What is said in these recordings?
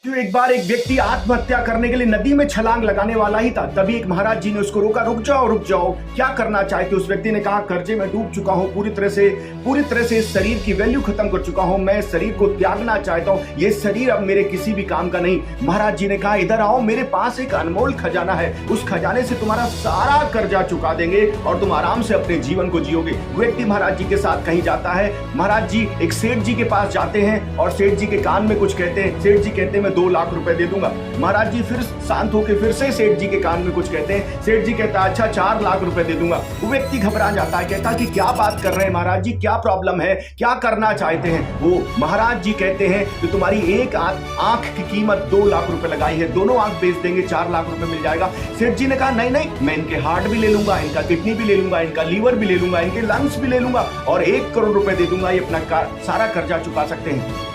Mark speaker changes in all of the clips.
Speaker 1: तो एक बार एक व्यक्ति आत्महत्या करने के लिए नदी में छलांग लगाने वाला ही था। तभी एक महाराज जी ने उसको रोका। रुक जाओ, क्या करना चाहते? उस व्यक्ति ने कहा, कर्जे में डूब चुका हूँ, पूरी तरह से इस शरीर की वैल्यू खत्म कर चुका हूँ, मैं शरीर को त्यागना चाहता हूँ, ये शरीर अब मेरे किसी भी काम का नहीं। महाराज जी ने कहा, इधर आओ, मेरे पास एक अनमोल खजाना है, उस खजाने से तुम्हारा सारा कर्जा चुका देंगे और तुम आराम से अपने जीवन को जियोगे। व्यक्ति महाराज जी के साथ कहीं जाता है। महाराज जी एक सेठ जी के पास जाते हैं और सेठ जी के कान में कुछ कहते हैं। सेठ जी कहते हैं, 2 लाख रुपए दे दूंगा। महाराज जी फिर शांत होकर फिर से सेठ जी के कान में कुछ कहते हैं। सेठ जी कहता है, अच्छा 4 लाख रुपए दे दूंगा। वो व्यक्ति घबरा जाता है, कहता कि क्या बात कर रहे हैं महाराज जी, क्या प्रॉब्लम है, क्या करना चाहते हैं? वो महाराज जी कहते हैं कि तुम्हारी एक आंख की कीमत 2 लाख रुपए लगाई है, दोनों आंख बेच देंगे, 4 लाख रुपए मिल जाएगा। सेठ जी ने कहा, नहीं, मैं इनके हार्ट भी ले लूंगा, इनका किडनी भी ले लूंगा, इनका लीवर भी ले लूंगा, इनके लंग्स भी ले लूंगा और 1 करोड़ रुपए दे दूंगा, ये अपना सारा कर्जा चुका सकते हैं।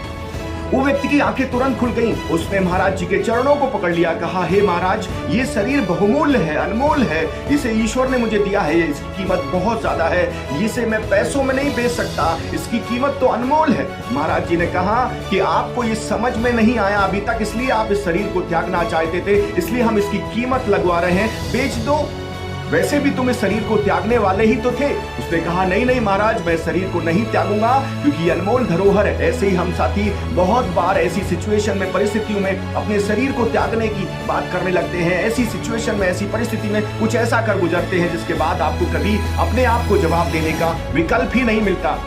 Speaker 1: वो व्यक्ति की आंखें तुरंत खुल गईं। उसने महाराज जी के चरणों को पकड़ लिया, कहा, हे महाराज, ये शरीर बहुमूल्य है, अनमोल है, इसे ईश्वर ने मुझे दिया है, इसकी कीमत बहुत ज्यादा है, इसे मैं पैसों में नहीं बेच सकता, इसकी कीमत तो अनमोल है। महाराज जी ने कहा कि आपको ये समझ में नहीं आया अभी तक, इसलिए आप इस शरीर को त्यागना चाहते थे, इसलिए हम इसकी कीमत लगवा रहे हैं, बेच दो, वैसे भी तुम इस शरीर को त्यागने वाले ही तो थे। उसने कहा, नहीं महाराज, मैं शरीर को नहीं त्यागूंगा, क्योंकि अनमोल धरोहर है। ऐसे ही हम साथी बहुत बार ऐसी सिचुएशन में, परिस्थितियों में अपने शरीर को त्यागने की बात करने लगते हैं। ऐसी सिचुएशन में, ऐसी परिस्थिति में कुछ ऐसा कर गुजरते हैं जिसके बाद आपको कभी अपने आप को जवाब देने का विकल्प ही नहीं मिलता।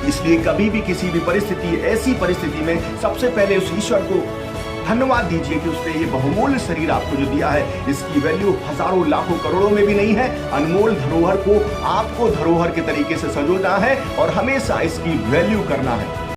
Speaker 1: इसलिए कभी भी किसी भी परिस्थिति, ऐसी परिस्थिति में सबसे पहले उस ईश्वर को धन्यवाद दीजिए कि उसने ये बहुमूल्य शरीर आपको जो दिया है, इसकी वैल्यू हजारों लाखों करोड़ों में भी नहीं है। अनमोल धरोहर को आपको धरोहर के तरीके से संजोना है और हमेशा इसकी वैल्यू करना है।